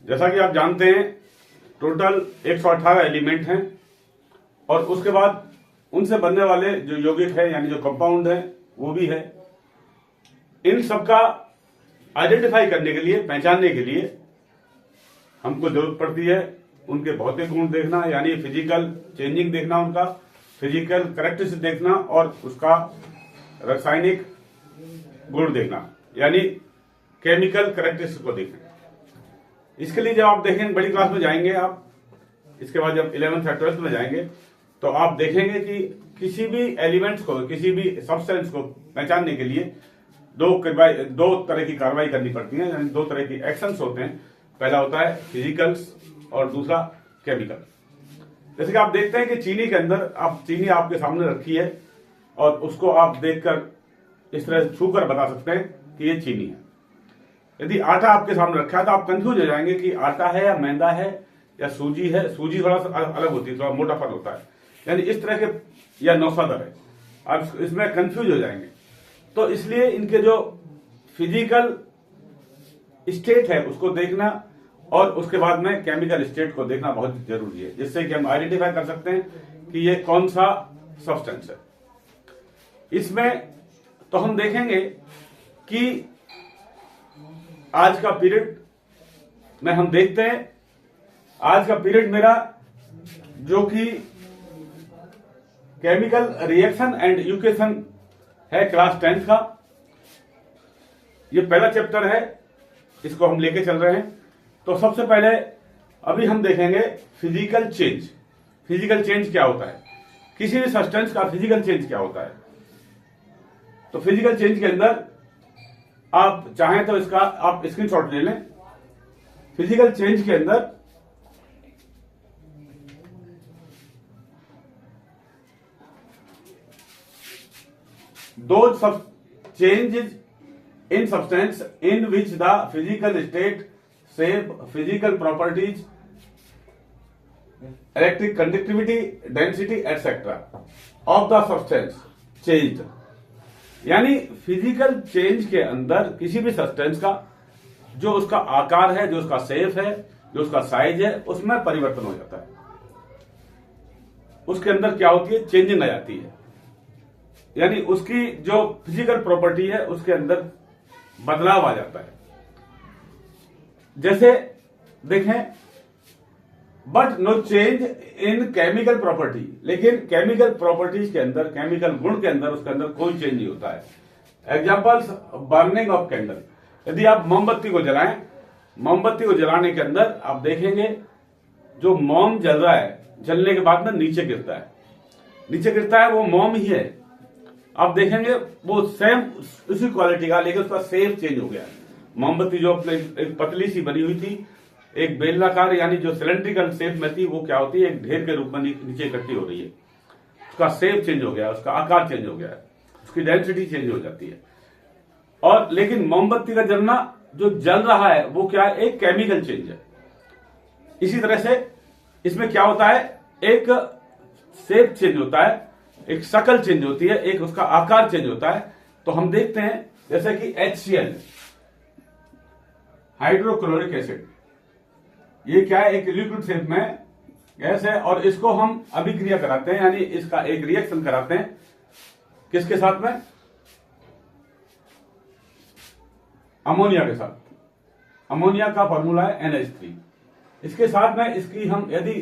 जैसा कि आप जानते हैं टोटल 118 एलिमेंट हैं और उसके बाद उनसे बनने वाले जो यौगिक है यानी जो कंपाउंड है वो भी है। इन सबका आइडेंटिफाई करने के लिए, पहचानने के लिए हमको जरूरत पड़ती है उनके भौतिक गुण देखना, यानी फिजिकल चेंजिंग देखना, उनका फिजिकल कैरेक्टरिस्टिक देखना और उसका रासायनिक गुण देखना, यानी केमिकल कैरेक्टरिस्टिक को देखना। इसके लिए जब आप देखेंगे बड़ी क्लास में जाएंगे आप, इसके बाद जब 11th या 12th में जाएंगे तो आप देखेंगे कि किसी भी एलिमेंट्स को, किसी भी सब्सटेंस को पहचानने के लिए दो तरह की कार्रवाई करनी पड़ती है, यानी दो तरह की एक्शंस होते हैं। पहला होता है फिजिकल्स और दूसरा केमिकल। जैसे कि आप देखते हैं कि चीनी के अंदर, आप चीनी आपके सामने रखी है और उसको आप देखकर इस तरह से छूकर बता सकते हैं कि ये चीनी है। यदि आटा आपके सामने रखा है तो आप कंफ्यूज हो जाएंगे कि आटा है या मैदा है या सूजी है। सूजी थोड़ा सा अलग होती है, थोड़ा मोटा फल होता है, यानी इस तरह के, या नौसादर है, आप इसमें कंफ्यूज हो जाएंगे। तो इसलिए इनके जो फिजिकल स्टेट है उसको देखना और उसके बाद में केमिकल स्टेट को देखना बहुत जरूरी है, जिससे कि हम आइडेंटिफाई कर सकते हैं कि ये कौन सा सब्सटेंस है। इसमें तो हम देखेंगे कि आज का पीरियड में हम देखते हैं, आज का पीरियड मेरा जो कि केमिकल रिएक्शन एंड एजुकेशन है क्लास 10th का, ये पहला चैप्टर है, इसको हम लेके चल रहे हैं। तो सबसे पहले अभी हम देखेंगे फिजिकल चेंज। फिजिकल चेंज क्या होता है, किसी भी सब्सटेंस का फिजिकल चेंज क्या होता है। तो फिजिकल चेंज के अंदर आप चाहें तो इसका आप स्क्रीनशॉट ले लें। फिजिकल चेंज के अंदर दो सब changes in substance in which the physical state, shape, physical properties, electric conductivity, density, etc. of the substance changed। यानी फिजिकल चेंज के अंदर किसी भी सब्सटेंस का जो उसका आकार है, जो उसका शेप है, जो उसका साइज है, उसमें परिवर्तन हो जाता है। उसके अंदर क्या होती है, चेंजिंग आ जाती है, यानी उसकी जो फिजिकल प्रॉपर्टी है उसके अंदर बदलाव आ जाता है। जैसे देखें, but no change in chemical property, लेकिन केमिकल प्रॉपर्टीज के अंदर, केमिकल गुण के अंदर, उसके अंदर कोई चेंज नहीं होता है। Examples, burning of candle. यदि आप मोमबत्ती को जलाएं, मोमबत्ती को जलाने के अंदर आप देखेंगे जो मोम जल रहा है, जलने के बाद में नीचे गिरता है, नीचे गिरता है वो मोम ही है। आप देखेंगे वो सेम उसी क्वालिटी का, लेकिन उसका शेप चेंज हो गया। मोमबत्ती जो एक पतली सी बनी हुई थी, एक बेलनाकार यानी जो सिलेंड्रिकल शेप में थी, वो क्या होती है, एक ढेर के रूप में नीचे इकट्ठी हो रही है। उसका शेप चेंज हो गया, उसका आकार चेंज हो गया है, उसकी डेंसिटी चेंज हो जाती है। और लेकिन मोमबत्ती का जलना, जो जल रहा है वो क्या है, एक केमिकल चेंज है। इसी तरह से इसमें क्या होता है, एक शेप चेंज होता है, एक शक्ल चेंज होती है, एक उसका आकार चेंज होता है। तो हम देखते हैं जैसे कि HCl, हाइड्रोक्लोरिक एसिड, ये क्या है, एक लिक्विड शेप में गैस है और इसको हम अभिक्रिया कराते हैं, यानी इसका एक रिएक्शन कराते हैं। किसके साथ में, अमोनिया के साथ। अमोनिया का फॉर्मूला है NH3। इसके साथ में इसकी हम यदि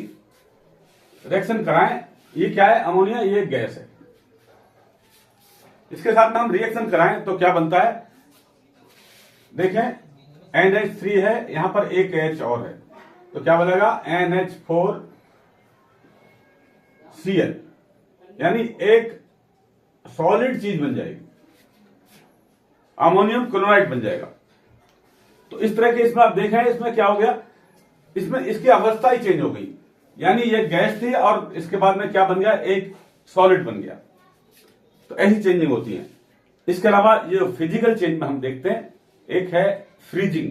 रिएक्शन कराएं, ये क्या है, अमोनिया, ये गैस है। इसके साथ में हम रिएक्शन कराएं तो क्या बनता है, देखें NH3 है, यहां पर एक H और है, तो क्या बनेगा, NH4Cl, यानी एक सॉलिड चीज बन जाएगी, अमोनियम क्लोराइड बन जाएगा। तो इस तरह के इसमें आप देखें, इसमें क्या हो गया, इसमें इसकी अवस्था ही चेंज हो गई, यानी ये गैस थी और इसके बाद में क्या बन गया, एक सॉलिड बन गया। तो ऐसी चेंजिंग होती है। इसके अलावा ये फिजिकल चेंज में हम देखते हैं, एक है फ्रीजिंग।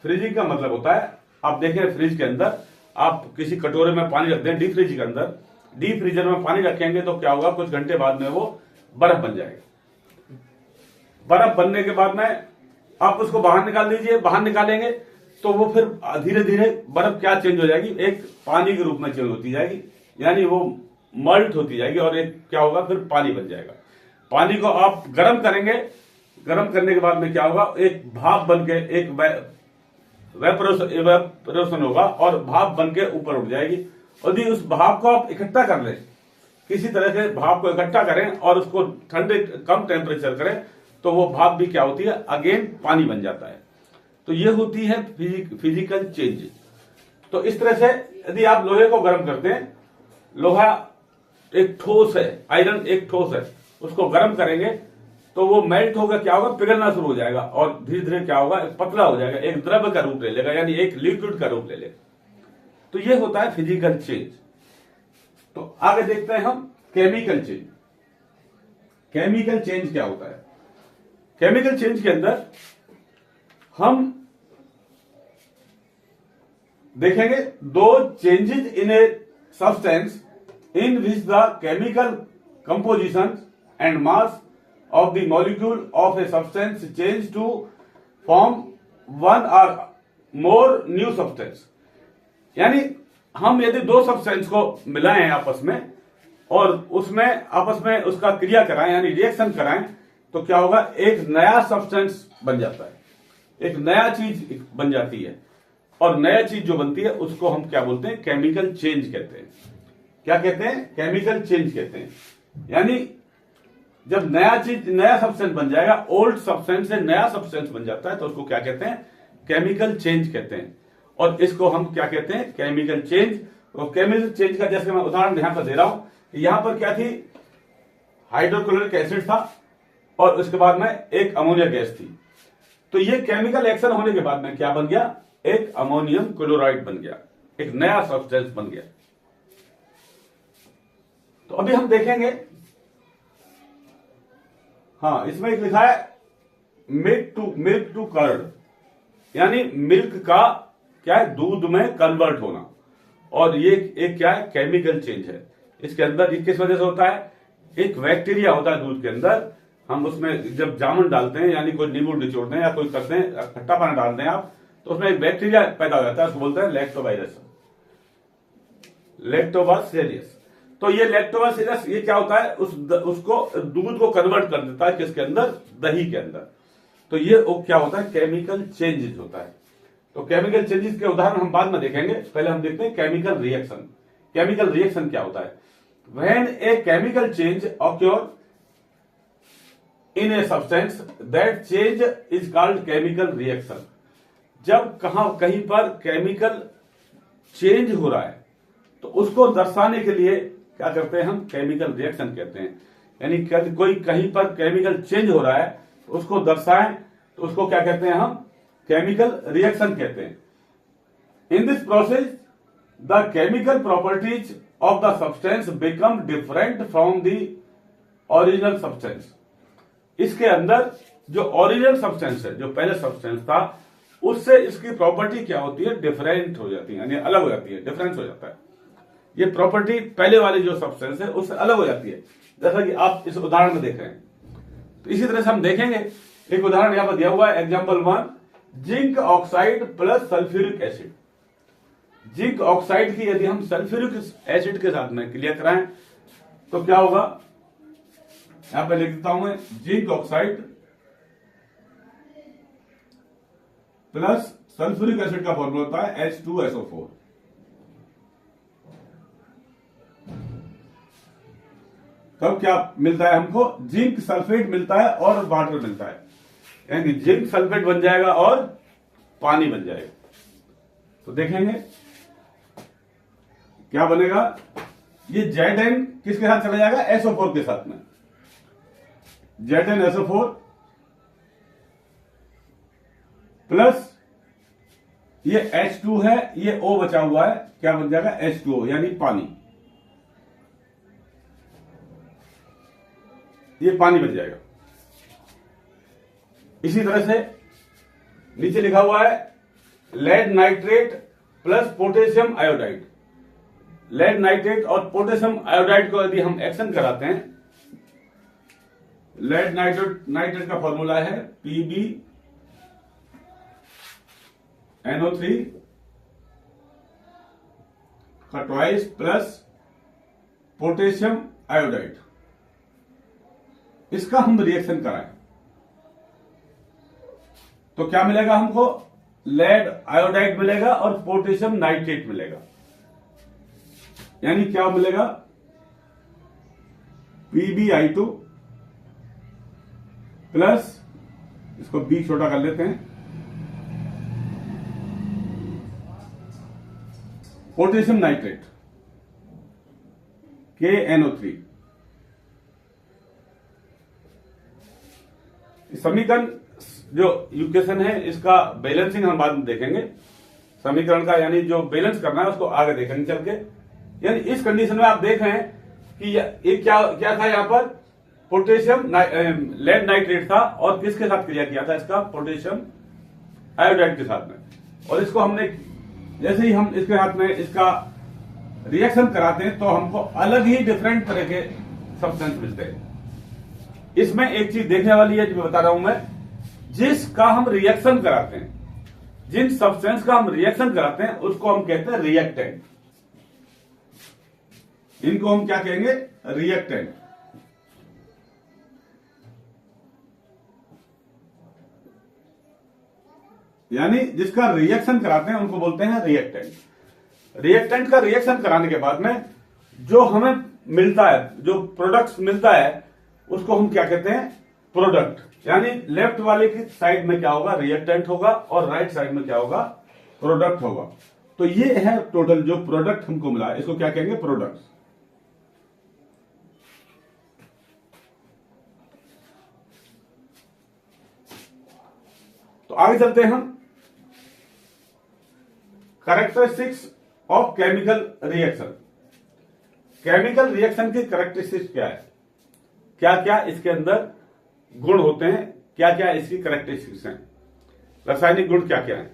फ्रीजिंग का मतलब होता है, आप देखें फ्रिज के अंदर आप किसी कटोरे में पानी रख दें, डीप फ्रिज के अंदर, डीप फ्रीजर में पानी रखेंगे तो क्या होगा, कुछ घंटे बाद में वो बर्फ बन जाएगा। बर्फ बनने के बाद में आप उसको बाहर निकाल दीजिए, बाहर निकालेंगे तो वो फिर धीरे धीरे बर्फ क्या चेंज हो जाएगी, एक पानी के रूप में चेंज होती जाएगी, यानी वो मल्ट होती जाएगी और एक क्या होगा, फिर पानी बन जाएगा। पानी को आप गर्म करेंगे, गर्म करने के बाद में क्या होगा, एक भाप बन के एक वेपोरेशन होगा और भाप बन के ऊपर उठ जाएगी। और यदि उस भाप को आप इकट्ठा कर लें, किसी तरह से भाप को इकट्ठा करें और उसको ठंडे कम टेम्परेचर करें, तो वो भाप भी क्या होती है, अगेन पानी बन जाता है। तो ये होती है फिजिकल चेंज। तो इस तरह से यदि आप लोहे को गर्म करते हैं, लोहा एक ठोस है, आयरन एक ठोस है, उसको गर्म करेंगे तो वो मेल्ट होगा, क्या होगा, पिघलना शुरू हो जाएगा और धीरे धीरे क्या होगा, पतला हो जाएगा, एक द्रव्य का रूप ले लेगा, यानी एक लिक्विड का रूप ले लेगा। तो ये होता है फिजिकल चेंज। तो आगे देखते हैं हम केमिकल चेंज। केमिकल चेंज क्या होता है? केमिकल चेंज के अंदर हम देखेंगे दो changes in a substance in which the chemical composition and mass of the molecule of a substance change to form one or more new substance। यानी हम यदि दो सब्सटेंस को मिलाएं आपस में और उसमें आपस में उसका क्रिया कराएं, यानी रिएक्शन कराएं, तो क्या होगा, एक नया सब्सटेंस बन जाता है, एक नया चीज बन जाती है। और नया चीज जो बनती है उसको हम क्या बोलते हैं, केमिकल चेंज कहते हैं। क्या कहते हैं? केमिकल चेंज कहते हैं। यानी जब नया चीज, नया सब्सटेंस बन जाएगा, ओल्ड सब्सटेंस से नया सब्सटेंस बन जाता है, तो उसको क्या कहते हैं, केमिकल चेंज कहते हैं। और इसको हम क्या कहते हैं, केमिकल चेंज। और केमिकल चेंज का जैसे मैं उदाहरण यहां पर दे रहा हूं, यहां पर क्या थी, हाइड्रोक्लोरिक एसिड था और उसके बाद में एक अमोनिया गैस थी। तो ये केमिकल एक्शन होने के बाद में क्या बन गया, एक अमोनियम क्लोराइड बन गया, एक नया सब्सटेंस बन गया। तो अभी हम देखेंगे, हाँ, इसमें एक लिखा है मिल्क टू कर्ड, यानी मिल्क का क्या है, दूध में कन्वर्ट होना। और ये एक क्या है, केमिकल चेंज है। इसके अंदर ये किस वजह से होता है, एक बैक्टीरिया होता है दूध के अंदर, हम उसमें जब जामुन डालते हैं, यानी कोई नींबू निचोड़ते हैं या कोई करते हैं, खट्टा पानी डालते हैं आप, तो उसमें एक बैक्टीरिया पैदा हो जाता है, उसको बोलते हैं लैक्टोबासिलस। तो ये लैक्टोबासिलस ये क्या होता है, उसको दूध को कन्वर्ट कर देता है किसके अंदर, दही के अंदर। तो ये क्या होता है, केमिकल चेंजेस होता है। तो केमिकल चेंजेस के उदाहरण हम बाद में देखेंगे, पहले हम देखते हैं केमिकल रिएक्शन। केमिकल रिएक्शन क्या होता है? When a chemical change occur in a substance, that change is called chemical reaction. जब कहीं पर केमिकल चेंज हो रहा है तो उसको दर्शाने के लिए क्या करते हैं, हम केमिकल रिएक्शन कहते हैं। यानी कोई कहीं पर केमिकल चेंज हो रहा है तो उसको दर्शाएं, तो उसको क्या कहते हैं, हम केमिकल रिएक्शन कहते हैं। In this process the chemical properties of the substance become different from the original substance. इसके अंदर जो ओरिजिनल सब्सटेंस है, जो पहले सब्सटेंस था, उससे इसकी प्रॉपर्टी क्या होती है, डिफरेंट हो जाती है, यानी अलग हो जाती है, डिफरेंस हो जाता है। ये प्रॉपर्टी पहले वाली जो सब्सटेंस है उससे अलग हो जाती है, जैसा कि आप इस उदाहरण में देख रहे हैं। तो इसी तरह से हम देखेंगे, एक उदाहरण यहां पर दिया हुआ है, example 1, zinc oxide plus sulphuric acid. Zinc oxide की यदि हम सल्फ्यूरिक एसिड के साथ में क्रिया कराएं तो क्या होगा, यहां पर लिख देता हूं मैं, zinc oxide plus sulphuric acid का फॉर्मूला होता है H2SO4। तब क्या मिलता है हमको, जिंक सल्फेट मिलता है और वाटर मिलता है, यानी जिंक सल्फेट बन जाएगा और पानी बन जाएगा। तो देखेंगे क्या बनेगा, ये Zn किसके साथ चला जाएगा, SO4 के साथ में, ZnSO4 प्लस ये H2 है, ये O बचा हुआ है, क्या बन जाएगा, H2O, यानी पानी। ये पानी बन जाएगा। इसी तरह से नीचे लिखा हुआ है lead nitrate plus potassium iodide. Lead nitrate और पोटेशियम आयोडाइड को यदि हम एक्शन कराते हैं, लेड नाइट्रेट का फॉर्मूला है NO3 का ट्वाइस प्लस पोटेशियम आयोडाइड, इसका हम रिएक्शन कराएं तो क्या मिलेगा हमको? लेड आयोडाइड मिलेगा और पोटेशियम नाइट्रेट मिलेगा। यानी क्या मिलेगा? PbI2 प्लस, इसको B छोटा कर लेते हैं, पोटेशियम नाइट्रेट KNO3। समीकरण जो इक्वेशन है इसका बैलेंसिंग हम बाद में देखेंगे, समीकरण का यानी जो बैलेंस करना है उसको आगे देखेंगे चल के। यानी इस कंडीशन में आप देख रहे हैं कि ये क्या क्या था, यहां पर पोटेशियम लेड नाइट्रेट था और किसके साथ क्रिया किया था? इसका पोटेशियम आयोडाइड के साथ में। और इसको हमने जैसे ही हम इसके साथ में इसका रिएक्शन कराते हैं तो हमको अलग ही डिफरेंट तरह के सब्सटेंस मिलते हैं। इसमें एक चीज देखने वाली है जो बता रहा हूं मैं, जिसका हम रिएक्शन कराते हैं, जिन सब्सटेंस का हम रिएक्शन कराते हैं उसको हम कहते हैं रिएक्टेंट। इनको हम क्या कहेंगे? रिएक्टेंट। यानी जिसका रिएक्शन कराते हैं उनको बोलते हैं रिएक्टेंट। रिएक्टेंट का रिएक्शन कराने के बाद में जो हमें मिलता है, जो प्रोडक्ट्स मिलता है, उसको हम क्या कहते हैं? प्रोडक्ट। यानी लेफ्ट वाले की साइड में क्या होगा? रिएक्टेंट होगा और राइट साइड में क्या होगा? प्रोडक्ट होगा। तो ये है टोटल जो प्रोडक्ट हमको मिला है, इसको क्या कहेंगे? प्रोडक्ट्स। तो आगे चलते हैं हम। Characteristics of chemical reaction. Chemical reaction की कैरेक्टरिस्टिक्स क्या है? क्या क्या इसके अंदर गुण होते हैं, क्या क्या इसकी कैरेक्टरिस्टिक्स हैं, रासायनिक गुण क्या क्या है,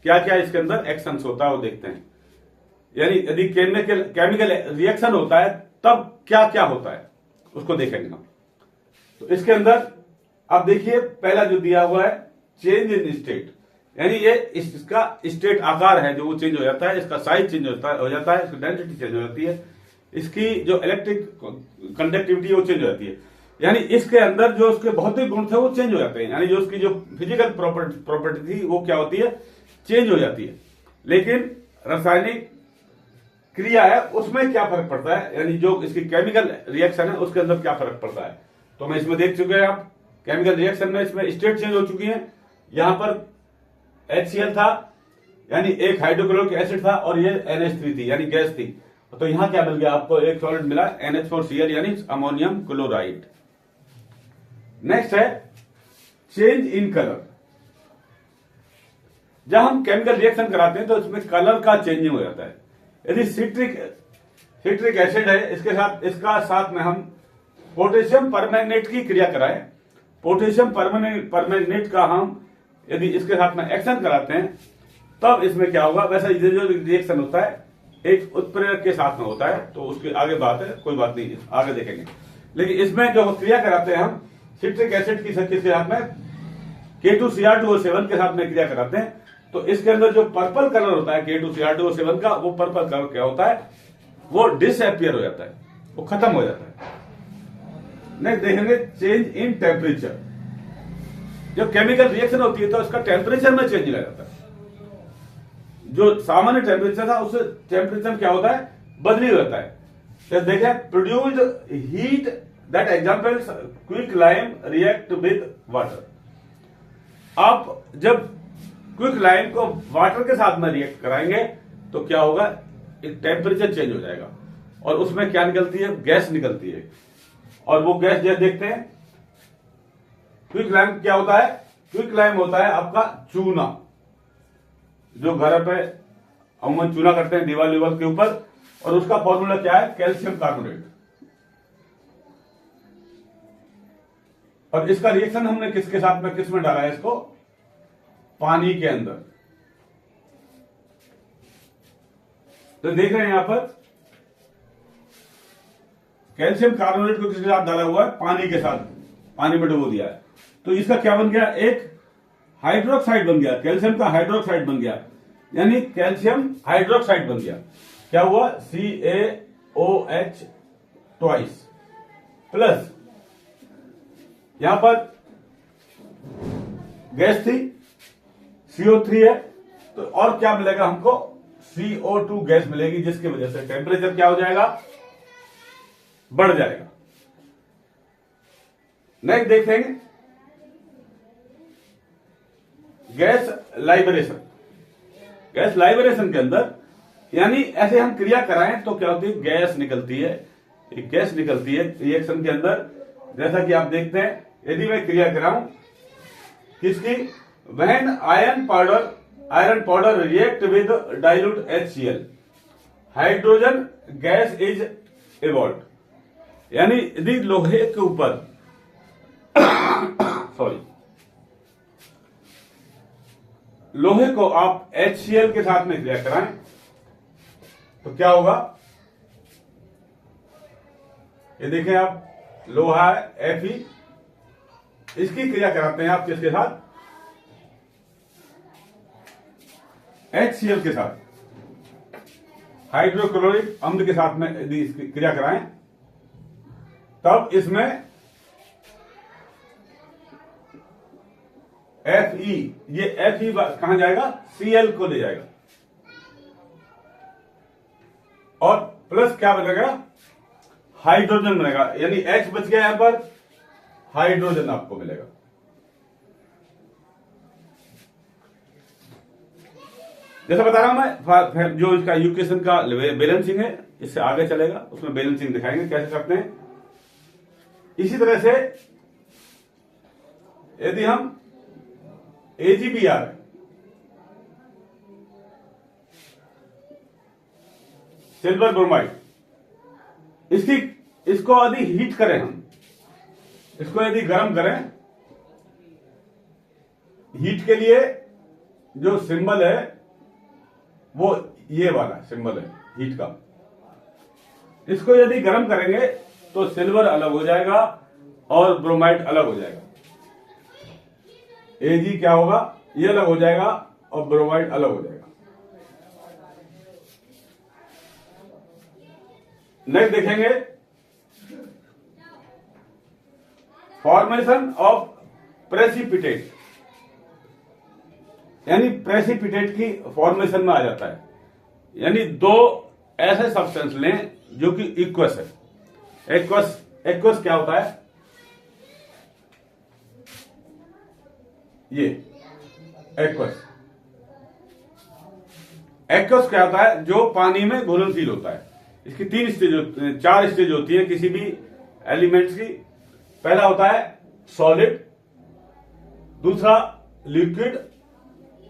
क्या क्या इसके अंदर एक्शंस होता है वो देखते हैं। यानी यदि केमिकल रिएक्शन होता है तब क्या क्या होता है उसको देखेंगे हम। तो इसके अंदर आप देखिए पहला जो दिया हुआ है चेंज इन स्टेट, यानी ये इसका स्टेट आकार है जो वो चेंज हो जाता है, इसका साइज चेंज हो जाता है, इसकी डेंसिटी चेंज हो जाती है, इसकी जो इलेक्ट्रिक कंडक्टिविटी वो चेंज हो जाती है। यानी इसके अंदर जो उसके भौतिक गुण थे वो चेंज हो जाते हैं, यानी जो उसकी जो फिजिकल प्रॉपर्टी थी वो क्या होती है? चेंज हो जाती है। लेकिन रासायनिक क्रिया है उसमें क्या फर्क पड़ता है, यानी जो इसकी केमिकल रिएक्शन है उसके अंदर क्या फर्क पड़ता है? तो मैं इसमें देख चुके हैं आप, केमिकल रिएक्शन में इसमें स्टेट चेंज हो चुकी है। यहां पर HCl था यानी एक हाइड्रोक्लोरिक एसिड था और ये NH3 थी यानी गैस थी। तो यहां क्या मिल गया आपको? एक सॉलिड मिला NH4Cl यानी अमोनियम क्लोराइड। नेक्स्ट है चेंज इन कलर। जब हम केमिकल रिएक्शन कराते हैं तो इसमें कलर का चेंजिंग हो जाता है। यदि सिट्रिक एसिड है, इसका साथ में हम पोटेशियम परमैंगनेट की क्रिया कराएं, पोटेशियम परमैंगनेट का हम यदि इसके साथ में एक्शन कराते हैं तब इसमें क्या होगा? वैसा जो रिएक्शन होता है एक उत्प्रेरक के साथ में होता है, तो उसके आगे बात है, कोई बात नहीं, आगे देखेंगे। लेकिन इसमें जो क्रिया कराते हैं हम सिट्रिक एसिड की किसके साथ में? K2Cr2O7 के साथ में क्रिया कराते हैं। तो इसके अंदर जो पर्पल कलर होता है K2Cr2O7 का, वो पर्पल कलर क्या होता है? वो डिसअपियर हो जाता है, वो खत्म हो जाता है। नेक्स्ट देखेंगे चेंज इन टेम्परेचर। जब केमिकल रिएक्शन होती है तो उसका टेम्परेचर में चेंज आ जाता है। जो सामान्य टेम्परेचर था उससे टेम्परेचर क्या होता है? बदली हो जाता है। तो देखें produced heat that example quick lime react with water. आप जब क्विक लाइम को वाटर के साथ में रिएक्ट कराएंगे तो क्या होगा? एक टेम्परेचर चेंज हो जाएगा और उसमें क्या निकलती है? गैस निकलती है। और वो गैस जैसे देखते हैं क्विक लाइम क्या होता है? क्विक लाइम होता है आपका चूना, जो घर पे अमूमन चूना करते हैं दीवार के ऊपर, और उसका फॉर्मूला क्या है? Calcium carbonate. और इसका रिएक्शन हमने किसके साथ में किसमें डाला है? इसको पानी के अंदर। तो देख रहे हैं यहां पर कैल्शियम कार्बोनेट को किसके साथ डाला हुआ है? पानी के साथ, पानी में डुबो दिया है। तो इसका क्या बन गया? एक हाइड्रोक्साइड बन गया, कैल्शियम का हाइड्रोक्साइड बन गया। यानी कैल्शियम हाइड्रोक्साइड बन गया। क्या हुआ? CaOH ट्वाइस प्लस यहां पर गैस थी CO3 है, तो और क्या मिलेगा हमको? CO2 गैस मिलेगी, जिसकी वजह से टेम्परेचर क्या हो जाएगा? बढ़ जाएगा। नेक्स्ट देखेंगे गैस लाइबरेशन। गैस लाइबरेशन के अंदर यानी ऐसे हम क्रिया कराएं तो क्या होती है? गैस निकलती है, एक गैस निकलती है रिएक्शन के अंदर। जैसा कि आप देखते हैं, यदि मैं क्रिया कराऊं किसकी? When iron powder react with dilute HCl, hydrogen gas is evolve. यानी यदि लोहे के ऊपर सॉरी, लोहे को आप HCl के साथ में क्रिया कराएं तो क्या होगा? ये देखें आप, लोहा है Fe, इसकी क्रिया कराते हैं आप किसके साथ? HCl के साथ, हाइड्रोक्लोरिक अम्ल के साथ में यदि इसकी क्रिया कराएं तब इसमें Fe, ये Fe कहां जाएगा? Cl को ले जाएगा और प्लस क्या बनेगा? हाइड्रोजन बनेगा। यानी H बच गया, यहां पर हाइड्रोजन आपको मिलेगा। जैसा बता रहा हूं मैं, जो इसका इक्वेशन का बैलेंसिंग है, इससे आगे चलेगा, उसमें बैलेंसिंग दिखाएंगे कैसे करते हैं। इसी तरह से यदि हम AgBr सिल्वर ब्रोमाइड, इसको यदि हीट करें, हम इसको यदि गर्म करें, हीट के लिए जो सिंबल है वो ये वाला सिंबल है हीट का। इसको यदि गर्म करेंगे तो सिल्वर अलग हो जाएगा और ब्रोमाइड अलग हो जाएगा। Ag क्या होगा? ये अलग हो जाएगा और ब्रोमाइड अलग हो जाएगा। नेक्स्ट देखेंगे फॉर्मेशन ऑफ प्रेसिपिटेट, यानी प्रेसिपिटेट की फॉर्मेशन में आ जाता है। यानी दो ऐसे सब्सटेंस लें जो कि इक्वस है। एक्वस क्या होता है? ये एक्वस क्या होता है? जो पानी में घुलनशील होता है। इसकी 4 स्टेज होती है किसी भी एलिमेंट्स की। पहला होता है सॉलिड, दूसरा liquid,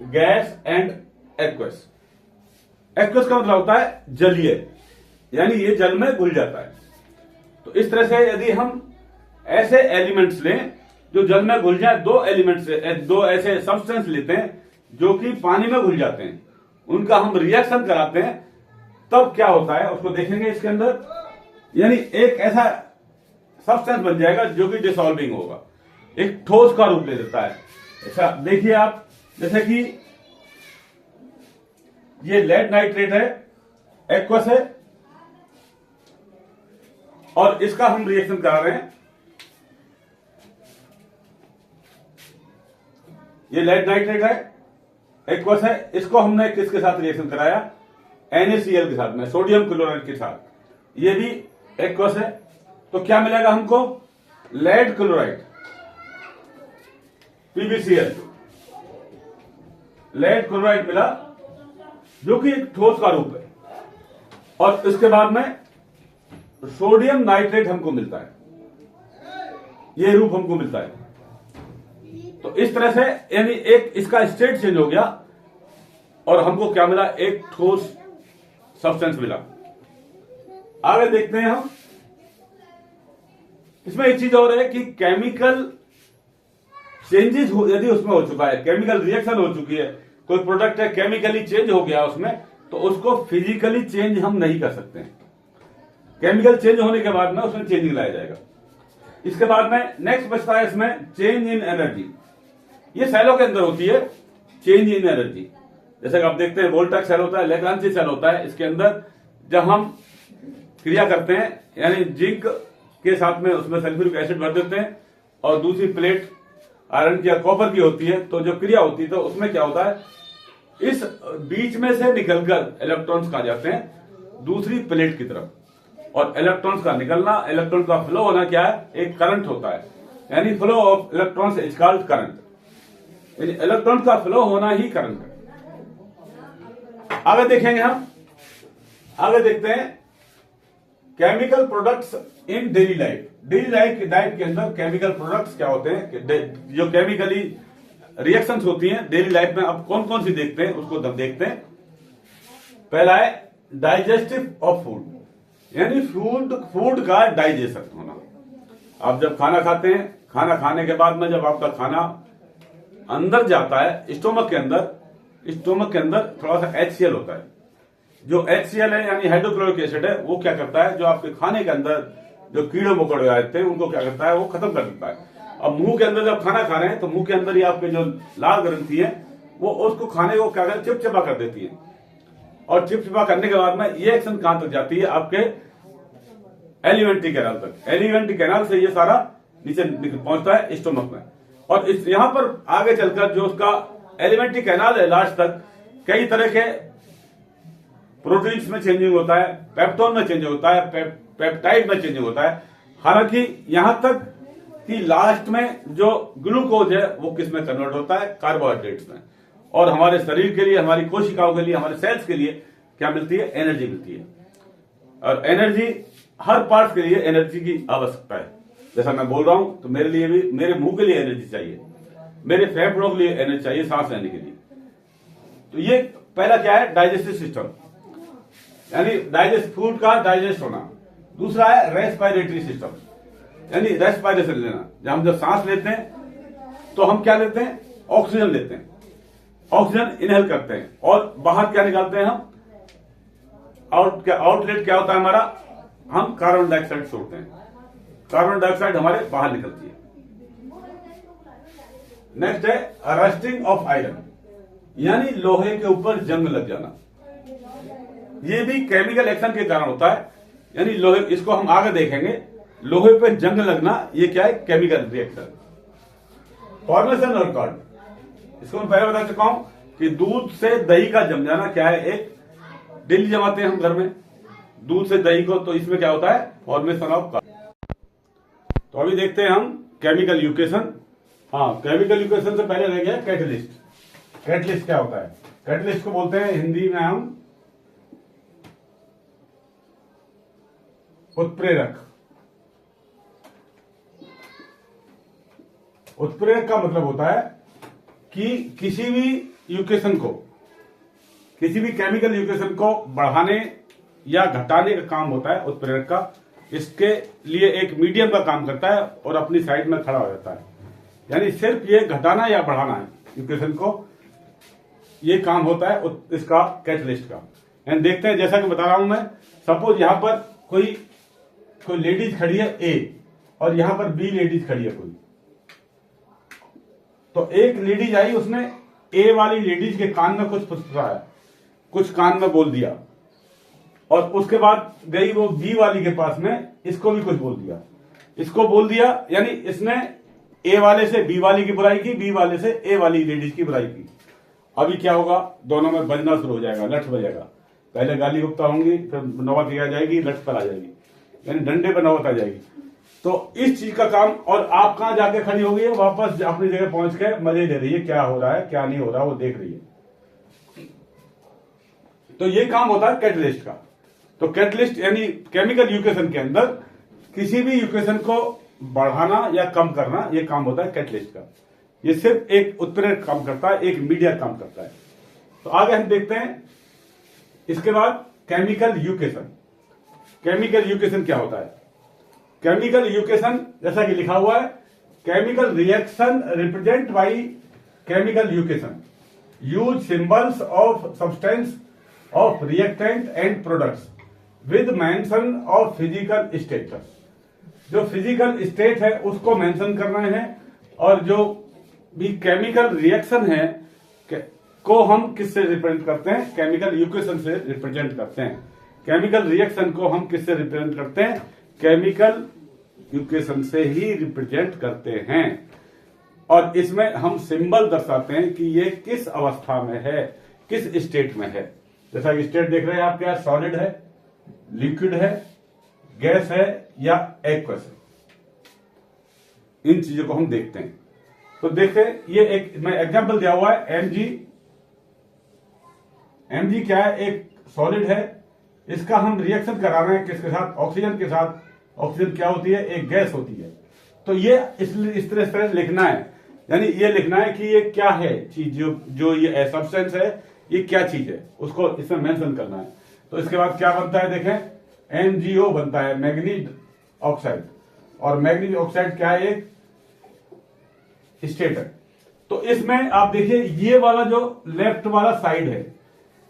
gas and aqueous. Aqueous का मतलब होता है जलीय, यानी ये जल में घुल जाता है। तो इस तरह से यदि हम ऐसे एलिमेंट्स लें जो जल में घुल जाए, दो ऐसे सब्सटेंस लेते हैं जो कि पानी में घुल जाते हैं, उनका हम रिएक्शन कराते हैं, तब क्या होता है उसको देखेंगे इसके अंदर। यानी एक ऐसा सब्सटेंस बन जाएगा जो कि डिसॉल्विंग होगा, एक ठोस का रूप ले लेता है। ऐसा देखिए आप, जैसे कि ये लेड नाइट्रेट है, एक्वस है, और इसका हम रिएक्शन करा रहे हैं। ये लेड नाइट्रेट है, एक्वस है, इसको हमने किसके साथ रिएक्शन कराया? NaCl के साथ में, सोडियम क्लोराइड के साथ। ये भी एक्वस है, तो क्या मिलेगा हमको? Lead chloride, PbCl, lead chloride मिला, जो कि एक ठोस का रूप है। और इसके बाद में सोडियम नाइट्रेट हमको मिलता है, ये रूप हमको मिलता है। तो इस तरह से यानी एक इसका स्टेट चेंज हो गया और हमको क्या मिला? एक ठोस सब्सटेंस मिला। आगे देखते हैं हम, इसमें एक चीज और है कि केमिकल चेंजेस यदि उसमें हो चुका है, केमिकल रिएक्शन हो चुकी है, कोई प्रोडक्ट है केमिकली चेंज हो गया उसमें, तो उसको फिजिकली चेंज हम नहीं कर सकते हैं। केमिकल चेंज होने के बाद में उसमें चेंजिंग लाया जाएगा। इसके बाद में नेक्स्ट बचता है इसमें चेंज इन एनर्जी। ये सेलों के अंदर होती है चेंज इन एनर्जी। जैसे कि आप देखते हैं वोल्टैक सेल होता है, लैग्रांजी सेल होता है। इसके अंदर जब हम क्रिया करते हैं यानी जिंक के साथ में उसमें सल्फ्यूरिक एसिड भर देते हैं और दूसरी प्लेट आयरन की या कॉपर की होती है, तो जो क्रिया होती है तो उसमें क्या होता है, इस बीच में से निकलकर इलेक्ट्रॉन्स कहा जाते हैं दूसरी प्लेट की तरफ, और इलेक्ट्रॉन्स का निकलना, इलेक्ट्रॉन का फ्लो होना क्या है, एक करंट होता है, यानी flow of electrons is called current, यानी इलेक्ट्रॉन का फ्लो होना ही करंट है। आगे देखेंगे हम, आगे देखते हैं chemical products in daily life. Daily life के अंदर केमिकल प्रोडक्ट्स क्या होते हैं, जो केमिकली रिएक्शंस होती हैं डेली लाइफ में। अब कौन कौन सी देखते हैं उसको हम देखते हैं। पहला है डाइजेस्टिव ऑफ फूड, यानी फूड का डाइजेशन होना। आप जब खाना खाते हैं, खाना खाने के बाद में जब आपका खाना अंदर जाता है स्टोमक के अंदर थोड़ा सा HCl होता है। जो HCl है यानी हाइड्रोक्लोरिक एसिड है, वो क्या करता है, जो आपके खाने के अंदर जो कीड़े मकोड़े आते हैं उनको क्या करता है, वो खत्म कर देता है। अब मुंह के अंदर जब खाना खा रहे हैं तो मुंह के अंदर ही आपके जो लाल ग्रंथि है वो उसको खाने को क्या करते, चिपचिपा कर देती है, और चिपचिपा करने के बाद में ये एक्शन कहां तक जाती है, आपके एलिमेंट्री कैनाल तक। एलिमेंट्री कैनाल से ये सारा नीचे पहुंचता है स्टोमक में, और यहां पर आगे चलकर जो उसका एलिमेंट्री कैनाल है लास्ट तक कई तरह के प्रोटीन्स में चेंजिंग होता है, पेप्टोन में चेंजिंग होता है, पेप्टाइड में चेंजिंग होता है। हालांकि यहां तक कि लास्ट में जो ग्लूकोज है वो किस में कन्वर्ट होता है, कार्बोहाइड्रेट्स में। और हमारे शरीर के लिए, हमारी कोशिकाओं के लिए, हमारे सेल्स के लिए क्या मिलती है, एनर्जी मिलती है। और एनर्जी हर पार्ट के लिए एनर्जी की आवश्यकता है। जैसा मैं बोल रहा हूं तो मेरे लिए भी, मेरे मुंह के लिए एनर्जी चाहिए, मेरे फेफड़ों के लिए एनर्जी चाहिए सांस लेने के लिए। तो ये पहला क्या है, डाइजेस्टिव सिस्टम, यानी डाइजेस्ट फूड का डाइजेस्ट होना। दूसरा है रेस्पिरेटरी सिस्टम, यानी रेस्पिरेशन लेना। जब हम जब सांस लेते हैं तो हम क्या लेते हैं, ऑक्सीजन लेते हैं, ऑक्सीजन इनहेल करते हैं, और बाहर क्या निकालते हैं हम, आउटलेट क्या होता है हमारा, हम कार्बन डाइऑक्साइड छोड़ते हैं, कार्बन डाइऑक्साइड हमारे बाहर निकलती है। नेक्स्ट है रस्टिंग ऑफ आयरन, यानी लोहे के ऊपर जंग लग जाना। ये भी केमिकल एक्शन के कारण होता है, यानी लोहे, इसको हम आगे देखेंगे, लोहे पे जंग लगना ये क्या है, केमिकल रिएक्शन। फॉर्मेशन और कॉर्ड, इसको मैं पहले बता चुका हूं कि दूध से दही का जम जाना क्या है, एक डेली जमाते हैं हम घर में दूध से दही को, तो इसमें क्या होता है, फॉर्मेशन ऑफ कॉर्ड। तो अभी देखते हैं हम केमिकल यूकेशन। हाँ, केमिकल यूकेशन से पहले रह गया कैटलिस्ट। कैटलिस्ट क्या होता है, कैटलिस्ट को बोलते हैं हिंदी में हम उत्प्रेरक। उत्प्रेरक का मतलब होता है कि किसी भी यूकेशन को, किसी भी केमिकल यूकेशन को बढ़ाने या घटाने का काम होता है उत्प्रेरक का। इसके लिए एक मीडियम का काम करता है और अपनी साइड में खड़ा हो जाता है, यानी सिर्फ ये घटाना या बढ़ाना है यूकेशन को, ये काम होता है इसका कैटलिस्ट का। यानी देखते हैं, जैसा कि बता रहा हूं मैं, सपोज यहां पर कोई लेडीज खड़ी है ए, और यहां पर बी लेडीज खड़ी है कोई। तो एक लेडीज आई, उसने ए वाली लेडीज के कान में कुछ फुसफुसाया, कुछ कान में बोल दिया, और उसके बाद गई वो बी वाली के पास में, इसको भी कुछ बोल दिया, इसको बोल दिया, यानी इसने ए वाले से बी वाली की बुराई की, बी वाले से ए वाली लेडीज की बुराई की। अभी क्या होगा, दोनों में बजना शुरू हो जाएगा, लठ बजेगा। पहले गाली गुप्ता होंगी, फिर नौबत आ जाएगी, लठ पर आ जाएगी, यानी डंडे पर नौबत आ जाएगी। तो इस चीज का काम, और आप कहां जाके खड़ी हो गई है, वापस अपनी जगह पहुंच के मजे ले रही है, क्या हो रहा है क्या नहीं हो रहा वो देख रही है। तो ये काम होता है कैटलिस्ट का। तो कैटलिस्ट यानी केमिकल यूकेशन के अंदर किसी भी यूकेशन को बढ़ाना या कम करना, ये काम होता है कैटलिस्ट का। ये सिर्फ एक उत्प्रेरक काम करता है, एक मीडिया काम करता है। तो आगे हम देखते हैं इसके बाद केमिकल यूकेशन। केमिकल यूकेशन क्या होता है, केमिकल यूकेशन जैसा कि लिखा हुआ है, chemical reaction represent by chemical equation use symbols of substance of reactant and products with mention of physical status. जो फिजिकल स्टेट है उसको मेंशन करना है, और जो भी केमिकल रिएक्शन है को हम किससे रिप्रेजेंट करते हैं? केमिकल इक्वेशन से रिप्रेजेंट करते हैं। केमिकल रिएक्शन को हम किससे रिप्रेजेंट करते हैं? केमिकल इक्वेशन से ही रिप्रेजेंट करते हैं। और इसमें हम सिंबल दर्शाते हैं कि ये किस अवस्था में है, किस स्टेट में है। जैसा कि स्टेट देख रहे हैं आप, क्या सॉलिड है, लिक्विड है, गैस है या एक्वस है। इन चीजों को हम देखते हैं। तो देखते, ये एक मैं एग्जांपल दिया हुआ है एमजी क्या है? एक सॉलिड है। इसका हम रिएक्शन करा रहे हैं किसके साथ? ऑक्सीजन के साथ। ऑक्सीजन क्या होती है? एक गैस होती है। तो ये इस तरह से लिखना है, यानी ये लिखना है कि ये क्या है चीज, जो ये सब्सटेंस है, ये क्या चीज है, उसको इसमें मेंशन करना है। तो इसके बाद क्या बनता है? देखें, MgO बनता है, मैग्नीज ऑक्साइड। और मैग्नीज ऑक्साइड क्या है? एक स्टेट है। तो इसमें आप देखिए, ये वाला जो लेफ्ट वाला साइड है,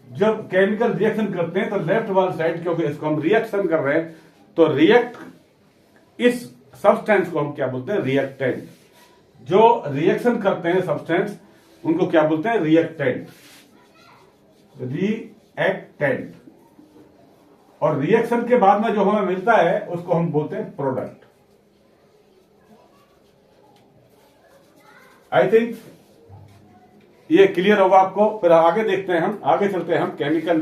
जब केमिकल रिएक्शन करते हैं तो लेफ्ट वाला साइड, क्योंकि इसको हम रिएक्शन कर रहे हैं, तो इस सब्सटेंस को हम क्या बोलते हैं? रिएक्टेंट। जो रिएक्शन करते हैं सब्सटेंस, उनको क्या बोलते हैं? रिएक्टेंट। और रिएक्शन के बाद में जो हमें मिलता है उसको हम बोलते हैं प्रोडक्ट। आई थिंक ये क्लियर होगा आपको। फिर आगे देखते हैं, हम आगे चलते हैं, हम chemical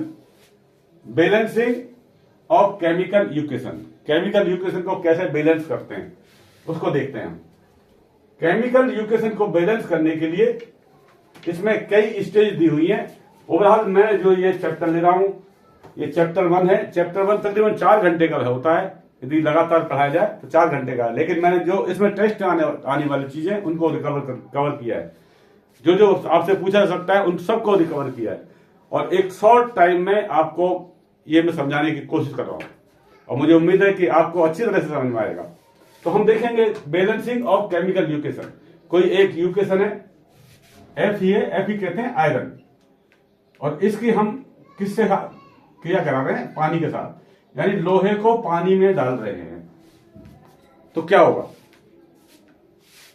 balancing of chemical equation. Chemical equation को कैसे बैलेंस करते हैं उसको देखते हैं हम। केमिकल इक्वेशन को बैलेंस करने के लिए इसमें कई स्टेज दी हुई है। ओवरऑल मैं जो ये चैप्टर ले रहा हूं, ये चैप्टर 1 है। चैप्टर 1 तकरीबन 4 घंटे का होता है, यदि लगातार पढ़ाया जाए तो 4 घंटे का। लेकिन मैंने जो इसमें टेस्ट आने वाली चीजें उनको कवर किया है। जो आपसे पूछा जा सकता है उन सबको रिकवर किया है, और एक शॉर्ट टाइम में आपको ये मैं समझाने की कोशिश कर रहा हूं, और मुझे उम्मीद है कि आपको अच्छी तरह से समझ में आएगा। तो हम देखेंगे बैलेंसिंग ऑफ केमिकल इक्वेशन। कोई एक इक्वेशन है, Fe है, Fe कहते हैं आयरन, और इसकी हम किससे क्रिया करा रहे हैं? पानी के साथ। यानी लोहे को पानी में डाल रहे हैं, तो क्या होगा?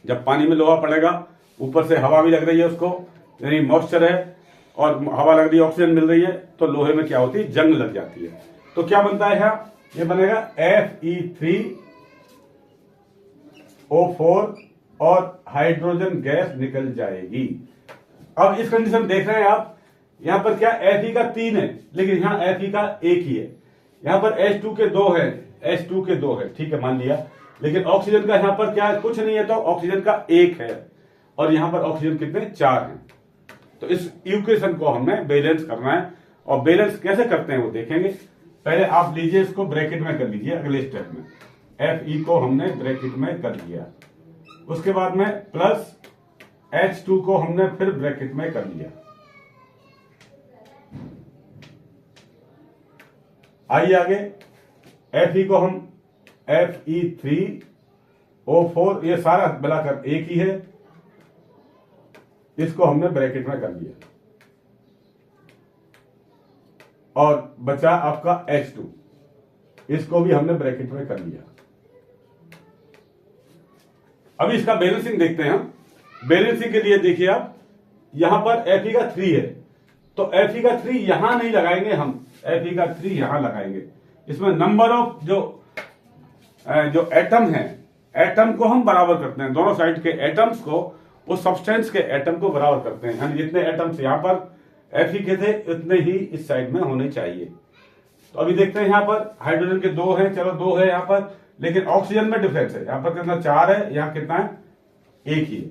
जब पानी में लोहा पड़ेगा, ऊपर से हवा भी लग रही है उसको, यानी मॉइस्चर है, और हवा लग रही है, ऑक्सीजन मिल रही है, तो लोहे में क्या होती है? जंग लग जाती है। तो क्या बनता है यहाँ? ये बनेगा Fe3O4 और हाइड्रोजन गैस निकल जाएगी। अब इस कंडीशन देख रहे हैं आप, यहां पर क्या Fe का 3 है, लेकिन यहां Fe का 1 ही है। यहां पर H2 के 2 है, H2 के 2 है, ठीक है, मान लिया। लेकिन ऑक्सीजन का यहां पर क्या है? कुछ नहीं है, तो ऑक्सीजन का 1 है, और यहां पर ऑक्सीजन कितने? 4 हैं। तो इस इक्वेशन को हमें बैलेंस करना है, और बैलेंस कैसे करते हैं वो देखेंगे। पहले आप लीजिए, इसको ब्रैकेट में कर लीजिए। अगले स्टेप में Fe को हमने ब्रैकेट में कर लिया, उसके बाद में प्लस H2 को हमने फिर ब्रैकेट में कर लिया। आइए आगे, Fe को हम Fe3O4, ये सारा मिलाकर एक ही है, इसको हमने ब्रैकेट में कर लिया, और बचा आपका H2, इसको भी हमने ब्रैकेट में कर लिया। अभी इसका बैलेंसिंग देखते हैं हम। बैलेंसिंग के लिए देखिए आप, यहां पर Fe का 3 है, तो Fe का 3 यहां नहीं लगाएंगे हम, Fe का 3 यहां लगाएंगे। इसमें नंबर ऑफ जो एटम है, एटम को हम बराबर करते हैं। दोनों साइड के एटम्स को, उस सब्सटेंस के एटम को बराबर करते हैं। यानी जितने एटम्स यहां पर Fe के थे, उतने ही इस साइड में होने चाहिए। तो अभी देखते हैं, यहां पर हाइड्रोजन के 2 हैं, चलो 2 है यहां पर, लेकिन ऑक्सीजन में डिफरेंस है। यहां पर कितना? 4 है, यहां कितना है? 1 ही है।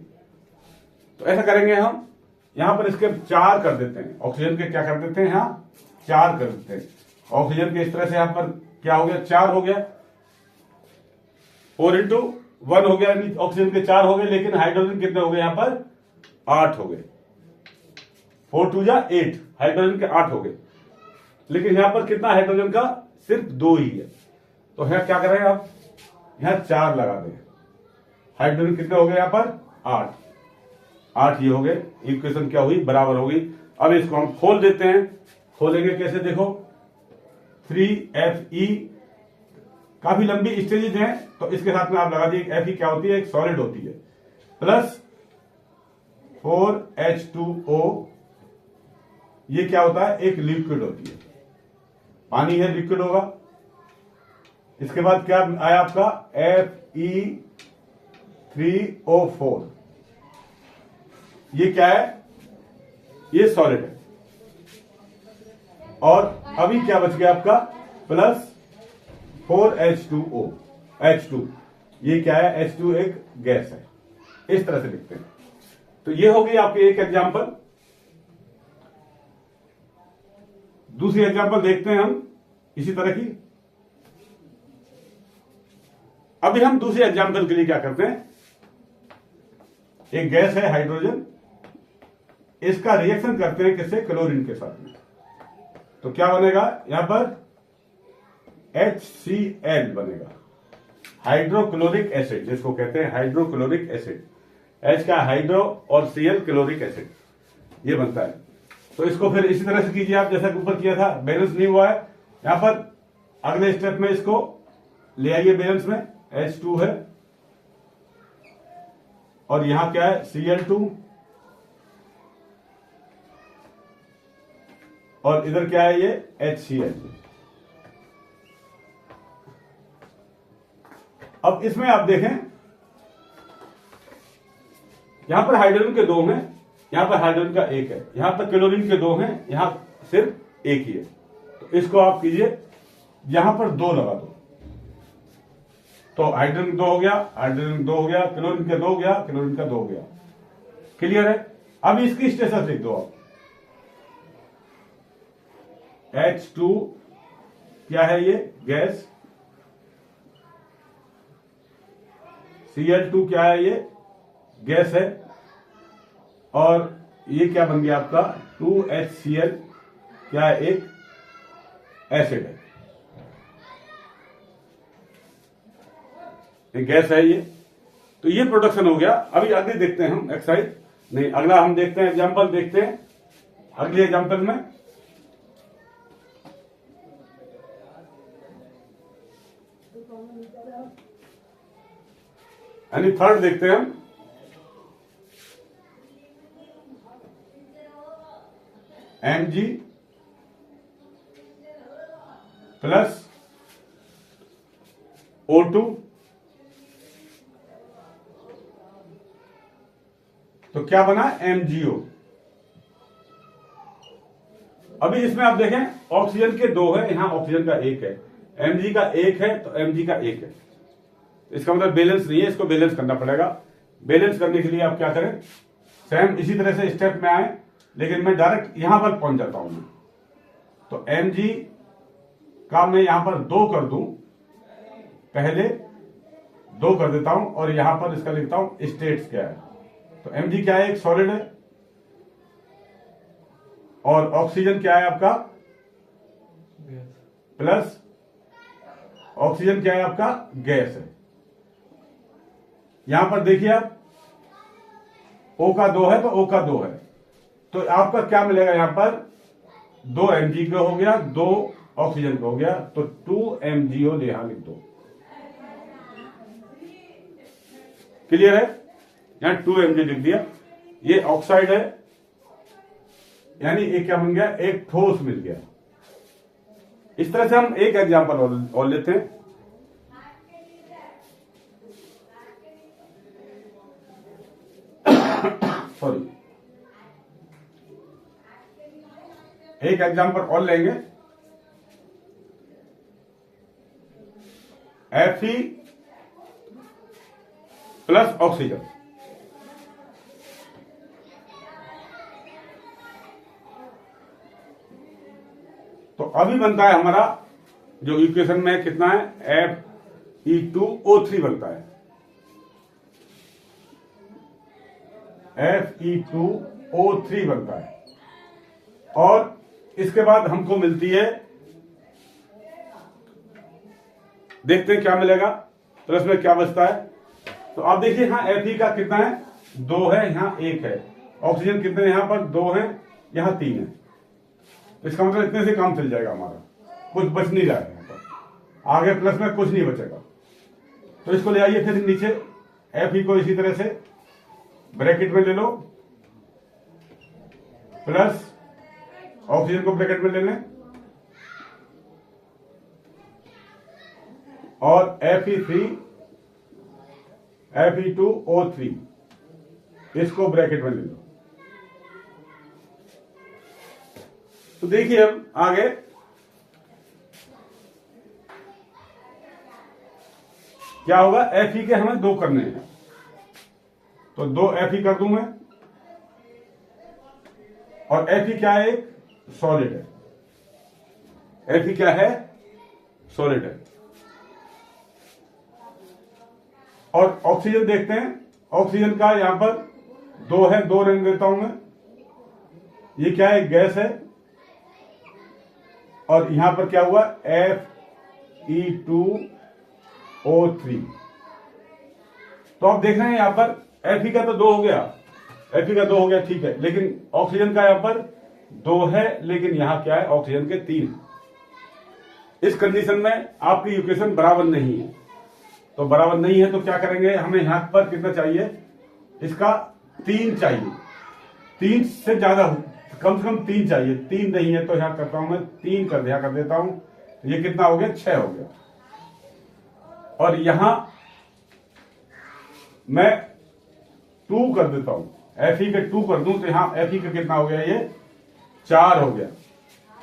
तो ऐसा करेंगे हम, यहां पर इसके 4 कर देते हैं। ऑक्सीजन के क्या कर देते हैं? यहां 4 कर देते हैं। ऑक्सीजन के इस तरह से यहां पर क्या हो गया? 4 हो गया, 4 into 1 हो गया, यानी ऑक्सीजन के 4 हो गए, लेकिन हाइड्रोजन कितने हो गए? यहां पर 8 हो गए। 4 2 जा 8, हाइड्रोजन के 8 हो गए, लेकिन यहां पर कितना हाइड्रोजन का? सिर्फ 2 ही है। तो यहां क्या करें आप? यहां 4 लगा दें। हाइड्रोजन कितने हो गए? यहां पर 8 ही हो गए। इक्वेशन क्या हुई? बराबर हो गई। अब इसको हम खोल देते हैं। खोलेंगे कैसे? देखो, 3Fe, काफी लंबी स्टेजेज हैं, तो इसके साथ में आप लगा दिए। Fe क्या होती है? एक सॉलिड होती है, प्लस 4H2O ये क्या होता है, एक लिक्विड होती है, पानी है, लिक्विड होगा। इसके बाद क्या आया आपका Fe3O4, ये क्या है, ये सॉलिड है। और अभी क्या बच गया आपका प्लस 4H2O, H2, ये क्या है, H2 एक गैस है। इस तरह से लिखते हैं। तो ये हो गई आपकी एक एग्जांपल। दूसरी एग्जांपल देखते हैं हम इसी तरह की। अभी हम दूसरी एग्जांपल के लिए क्या करते हैं, एक गैस है हाइड्रोजन, इसका रिएक्शन करते हैं किससे, क्लोरीन के साथ में। तो क्या बनेगा, यहां पर HCl बनेगा, हाइड्रोक्लोरिक एसिड, जिसको कहते हैं हाइड्रोक्लोरिक एसिड। H का हाइड्रो और Cl क्लोरिक एसिड, ये बनता है। तो इसको फिर इसी तरह से कीजिए आप, जैसा कि ऊपर किया था। बैलेंस नहीं हुआ है, यहां पर अगले स्टेप में इसको ले आइए बैलेंस में। H2 है और यहां क्या है, Cl2, और इधर क्या है, ये HCl। अब इसमें आप देखें, यहां पर हाइड्रोजन के दो हैं, यहां पर हाइड्रोजन का एक है, यहां पर क्लोरीन के दो हैं, यहां सिर्फ एक ही है। तो इसको आप कीजिए, यहां पर दो लगा दो, तो हाइड्रोजन दो हो गया, हाइड्रोजन दो हो गया, क्लोरीन का दो हो गया, क्लोरीन का दो हो गया। क्लियर है। अब इसकी स्टेटस लिख दो आप, H2 क्या है, ये गैस, Cl2 क्या है, ये गैस है, और ये क्या बन गया आपका 2HCl, क्या है, एक एसिड है, एक गैस है ये। तो ये प्रोडक्शन हो गया। अभी आगे देखते हैं हम एक्सरसाइज, नहीं अगला हम देखते हैं एग्जांपल, देखते हैं अगले एग्जांपल में। यानी थर्ड देखते हैं हम। Mg प्लस O2, तो क्या बना, MgO। अभी इसमें आप देखें, ऑक्सीजन के दो है, यहां ऑक्सीजन का एक है, Mg का एक है, तो Mg का एक है। इसका मतलब बैलेंस नहीं है, इसको बैलेंस करना पड़ेगा। बैलेंस करने के लिए आप क्या करें, सेम इसी तरह से स्टेप में आए, लेकिन मैं डायरेक्ट यहां पर पहुंच जाता हूं। तो Mg का मैं यहां पर दो कर दूं, पहले दो कर देता हूं, और यहां पर इसका लिखता हूं स्टेट्स क्या है। तो Mg क्या है, एक सॉलिड है, और ऑक्सीजन क्या है आपका, प्लस ऑक्सीजन क्या है आपका, गैस है। यहां पर देखिए आप, O का दो है, तो O का दो है, तो आपका क्या मिलेगा, यहां पर दो Mg का हो गया, दो ऑक्सीजन का हो गया, तो 2MgO यहां लिख दो। क्लियर है, यहां 2Mg लिख दिया। ये ऑक्साइड है, यानी एक क्या बन गया, एक ठोस मिल गया। इस तरह से हम एक एग्जांपल और लेते हैं। सॉरी, एक एग्जांपल और लेंगे। Fe प्लस ऑक्सीजन, तो अभी बनता है हमारा जो इक्वेशन में कितना है, Fe2O3 बनता है, Fe2O3 बनता है। और इसके बाद हमको मिलती है, देखते हैं क्या मिलेगा, प्लस में क्या बचता है। तो आप देखिए, यहां Fe का कितना है, दो है, यहां एक है। ऑक्सीजन कितने, यहां पर दो है, यहां तीन है। इसका मतलब इतने से काम चल जाएगा हमारा, कुछ बच नहीं रहा है यहां पर, आगे प्लस में कुछ नहीं बचेगा। तो इसको ले आइए फिर नीचे, Fe को इसी तरह से ब्रैकेट में ले लो, प्लस ऑक्सीजन को ब्रैकेट में ले लें और Fe2O3 इसको ब्रैकेट में ले लो। तो देखिए अब आगे क्या होगा, Fe के हमें 2 करने हैं, तो 2 Fe कर दूं मैं। और Fe क्या है, एक सॉलिड है। Fe क्या है, सॉलिड है। और ऑक्सीजन देखते हैं, ऑक्सीजन का यहां पर 2 है, 2 रंग देता हूं मैं। ये क्या है, गैस है। और यहां पर क्या हुआ, Fe2O3। तो आप देख रहे हैं यहां पर Fe का तो 2 हो गया, Fe का 2 हो गया, ठीक है। लेकिन ऑक्सीजन का यहां पर 2 है, लेकिन यहां क्या है, ऑक्सीजन के 3। इस कंडीशन में आपकी इक्वेशन बराबर नहीं है। तो बराबर नहीं है तो क्या करेंगे, हमें यहां पर कितना चाहिए, इसका 3 चाहिए। 3 से ज्यादा, कम से कम 3 चाहिए। 3 नहीं है तो यहां करता हूं मैं 3 कर देता हूं। तो ये कितना हो गया, 6 हो गया। और यहां मैं 2 कर देता हूं, Fe के 2 कर दूं तो यहां Fe का कितना हो गया, ये 4 हो गया।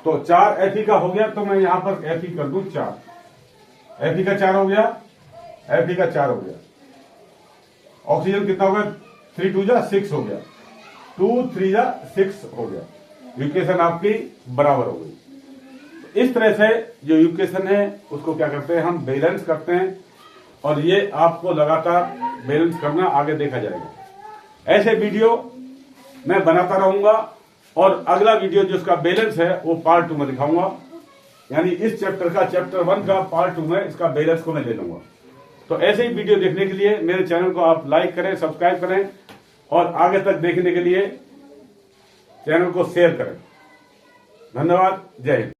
तो 4 Fe का हो गया, तो मैं यहां पर Fe कर दूं 4। Fe का 4 हो गया, Fe का 4 हो गया। ऑक्सीजन कितना हो गया, 3 2 जा 6 हो गया, 2 3 जा 6 हो गया। इक्वेशन आपकी बराबर हो गई। इस तरह से जो इक्वेशन है उसको क्या करते हैं, हम बैलेंस करते हैं। और ये आपको लगातार बैलेंस करना आगे देखा जाएगा। ऐसे वीडियो मैं बनाता रहूंगा और अगला वीडियो जिसका बैलेंस है वो पार्ट 2 में दिखाऊंगा। यानी इस चैप्टर 1 का पार्ट 2 में इसका बैलेंस को मैं ले लूंगा। तो ऐसे ही वीडियो देखने के लिए मेरे चैनल को आप लाइक करें, सब्सक्राइब करें और आगे तक देखने के लिए चैनल को शेयर करें। धन्यवाद, जय हिंद।